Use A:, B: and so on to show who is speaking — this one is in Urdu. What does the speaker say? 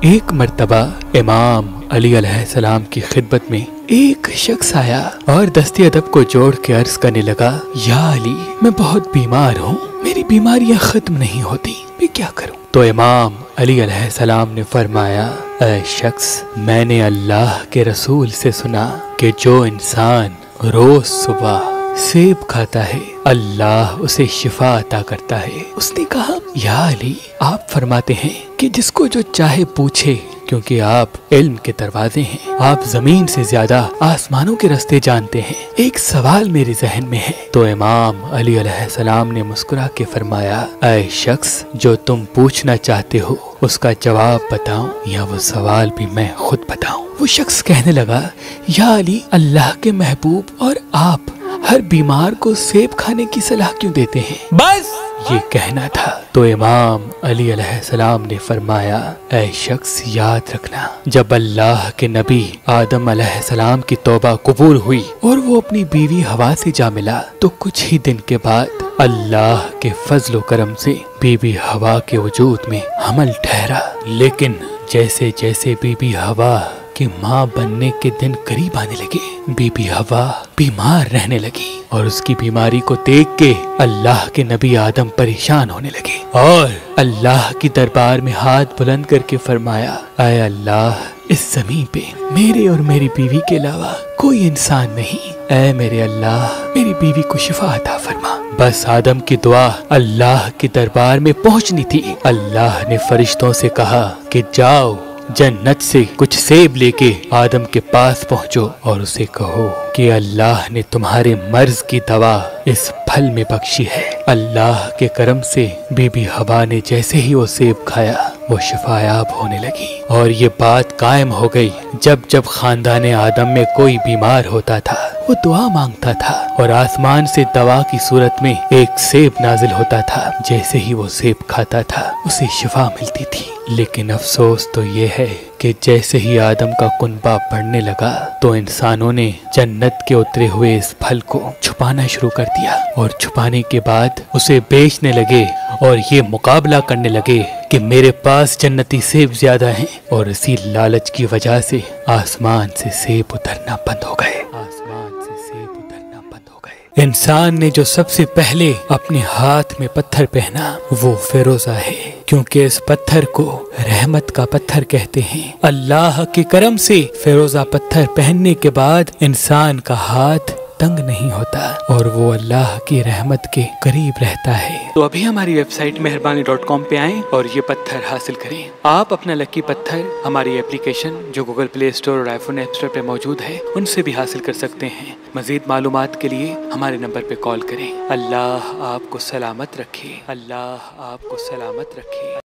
A: ایک مرتبہ امام علی علیہ السلام کی خدمت میں ایک شخص آیا اور دست ادب کو جوڑ کے عرض کرنے لگا، یا علی، میں بہت بیمار ہوں، میری بیماریاں ختم نہیں ہوتی، میں کیا کروں؟ تو امام علی علیہ السلام نے فرمایا، اے شخص، میں نے اللہ کے رسول سے سنا کہ جو انسان روز صبح سیب کھاتا ہے اللہ اسے شفا عطا کرتا ہے۔ اس نے کہا، یا علی، آپ فرماتے ہیں کہ جس کو جو چاہے پوچھے، کیونکہ آپ علم کے دروازے ہیں، آپ زمین سے زیادہ آسمانوں کے راستے جانتے ہیں، ایک سوال میرے ذہن میں ہے۔ تو امام علی علیہ السلام نے مسکرا کے فرمایا، اے شخص، جو تم پوچھنا چاہتے ہو اس کا جواب بتاؤں یا وہ سوال بھی میں خود بتاؤں؟ وہ شخص کہنے لگا، یا علی، اللہ کے محبوب اور آپ ہر بیمار کو سیب کھانے کی صلاح کیوں دیتے ہیں؟ بس یہ کہنا تھا۔ تو امام علی علیہ السلام نے فرمایا، اے شخص، یاد رکھنا، جب اللہ کے نبی آدم علیہ السلام کی توبہ قبول ہوئی اور وہ اپنی بیوی ہوا سے جا ملا تو کچھ ہی دن کے بعد اللہ کے فضل و کرم سے بی بی ہوا کے وجود میں حمل ٹھہرا۔ لیکن جیسے جیسے بی بی ہوا کہ ماں بننے کے دن قریب آنے لگے، بی بی ہوا بیمار رہنے لگی اور اس کی بیماری کو دیکھ کے اللہ کے نبی آدم پریشان ہونے لگے اور اللہ کی دربار میں ہاتھ بلند کر کے فرمایا، اے اللہ، اس زمین پہ میرے اور میری بیوی کے علاوہ کوئی انسان نہیں، اے میرے اللہ، میری بیوی کو شفا عطا فرما۔ بس آدم کی دعا اللہ کے دربار میں پہنچنی تھی۔ اللہ نے فرشتوں سے کہا کہ جاؤ، جنت سے کچھ سیب لے کے آدم کے پاس پہنچو اور اسے کہو کہ اللہ نے تمہارے مرض کی دوا اس پھل میں بخشی ہے۔ اللہ کے کرم سے بی بی ہوا نے جیسے ہی وہ سیب کھایا وہ شفایاب ہونے لگی، اور یہ بات قائم ہو گئی، جب جب خاندان آدم میں کوئی بیمار ہوتا تھا وہ دعا مانگتا تھا اور آسمان سے دوا کی صورت میں ایک سیب نازل ہوتا تھا، جیسے ہی وہ سیب کھاتا تھا اسے شفا ملتی تھی۔ لیکن افسوس تو یہ ہے کہ جیسے ہی آدم کا کنبہ بڑھنے لگا تو انسانوں نے جنت کے اترے ہوئے اس پھل کو چھپانا شروع کر دیا، اور چھپانے کے بعد اسے بیچنے لگے اور یہ مقابلہ کرنے لگے کہ میرے پاس جنتی سیب زیادہ ہیں، اور اسی لالچ کی وجہ سے آسمان سے سیب اترنا بند ہو گئے۔ انسان نے جو سب سے پہلے اپنے ہاتھ میں پتھر پہنا وہ فیروزہ ہے، کیونکہ اس پتھر کو رحمت کا پتھر کہتے ہیں۔ اللہ کے کرم سے فیروزہ پتھر پہننے کے بعد انسان کا ہاتھ تنگ نہیں ہوتا اور وہ اللہ کی رحمت کے قریب رہتا ہے۔ تو ابھی ہماری ویب سائٹ مہربانی.com پہ آئیں اور یہ پتھر حاصل کریں۔ آپ اپنا لکی پتھر ہماری اپلیکیشن جو گوگل پلے اسٹور اور آئی فون ایپ اسٹور پہ موجود ہے ان سے بھی حاصل کر سکتے ہیں۔ مزید معلومات کے لیے ہمارے نمبر پہ کال کریں۔ اللہ آپ کو سلامت رکھے، اللہ آپ کو سلامت رکھے۔